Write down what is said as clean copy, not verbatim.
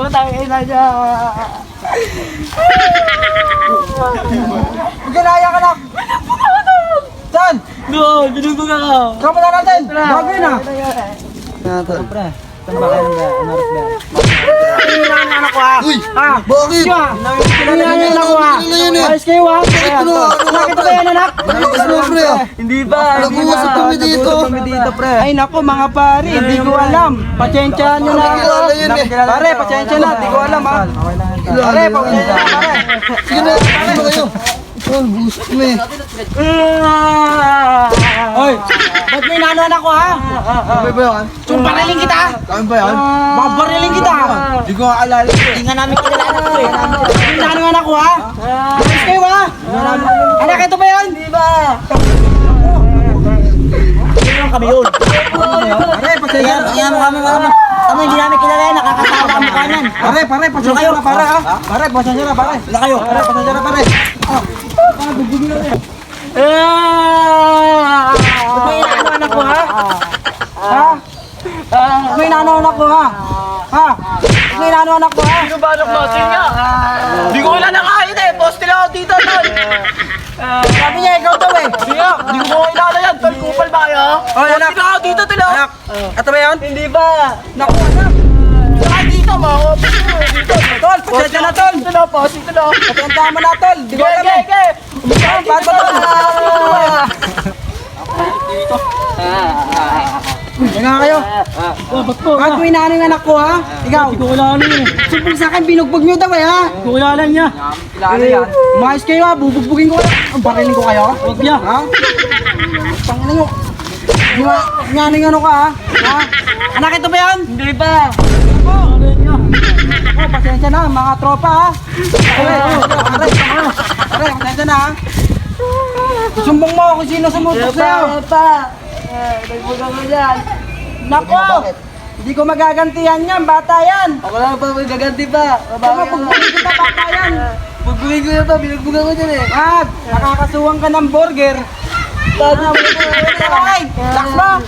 Putang ina niya. Ginaya ka na. Saan? Doon, binugbog ako. Kamusta natin? Gagawin na. Pre, saan ba kayo ba? Ano oras ba? Hinahan anak ko ha. Uy! Ah, Bakit? siya. Hinahan anak ko ha. Ayos kayo ha. Nakita ba yan anak? Malakas mo, pre, ah. Hindi ba? Nag-uusap kami dito. Kami dito, pre. Ay nako mga pare, hindi ko alam. Patsensyahan nyo na ako. Kilala yun eh. Pare, patsensya na, hindi ko alam ha. Pare, patsensya na pare. Sige na, sige na kayo. Tol, gusto mo eh. Oy, ba't may nano anak ko ha? Kami ba yan? Sumpariling kita ha? Kami ba yan? Babariling kita ha? Hindi ko alala. Hindi nga namin kilala anak ko eh. Nano anak ko ha? Ayos kayo ha? Anak, ito ba yan? Hindi ba? Sino lang kami yun? Pare, patsensya na. Yan mo kami mga. Kami hindi namin kilala yan. Nakakatawa kami kanan. Pare, patsensya na pare ha? Pare, patsensya na pare. Wala kayo. Pare, patsensya na pare. May nano anak ko ha? Ha? May nano anak ko ha? Ha? May nano anak ko ha? Sino ba anak natin nga? Hindi ko kilala kahit eh. Poste lang ako dito, tol. Sabi niya ikaw daw eh. Hindi nga. Hindi ko kilala yan. Tol, kupal ba kayo? Oy, anak. Poste lang ako dito, tol. Anak, ito ba yan? Hindi ba? Naku anak. Saka dito, mga office mo. Dito. Tol, patsensya na tol. Ito na, poste ito na. Patensya mo na tol. Di ko alam eh. Ge. Ba't ba tol? Yan nga kayo. Ba't po? Ba't may nanay ng anak ko ha? Ikaw. Hindi ko kilala yun eh. Sumpong sa akin, binugbog nyo daw eh ha? Hindi ko kilala niya. Umayos kayo ha, bubugbugin ko kayo. Ang barilin ko kayo. Huwag niya. Ha? Pangina nyo. Nanay ng ano ka ha? Ha? Anak ito ba yan? Hindi ba? Oh, pasensya na mga tropa ha. Pare, pasensya na ha. Sumbong mo kung sino sumutok sa'yo. Nagbuga mo dyan. Nako! Hindi ko magagantihan yan, bata yan. Ako lang pa magaganti pa. Pagbugin kita, bata yan. Pagbuhin ko yan pa, binagbuga ko dyan eh. Wag, nakakasuwang ka ng burger. Ay, laks mo!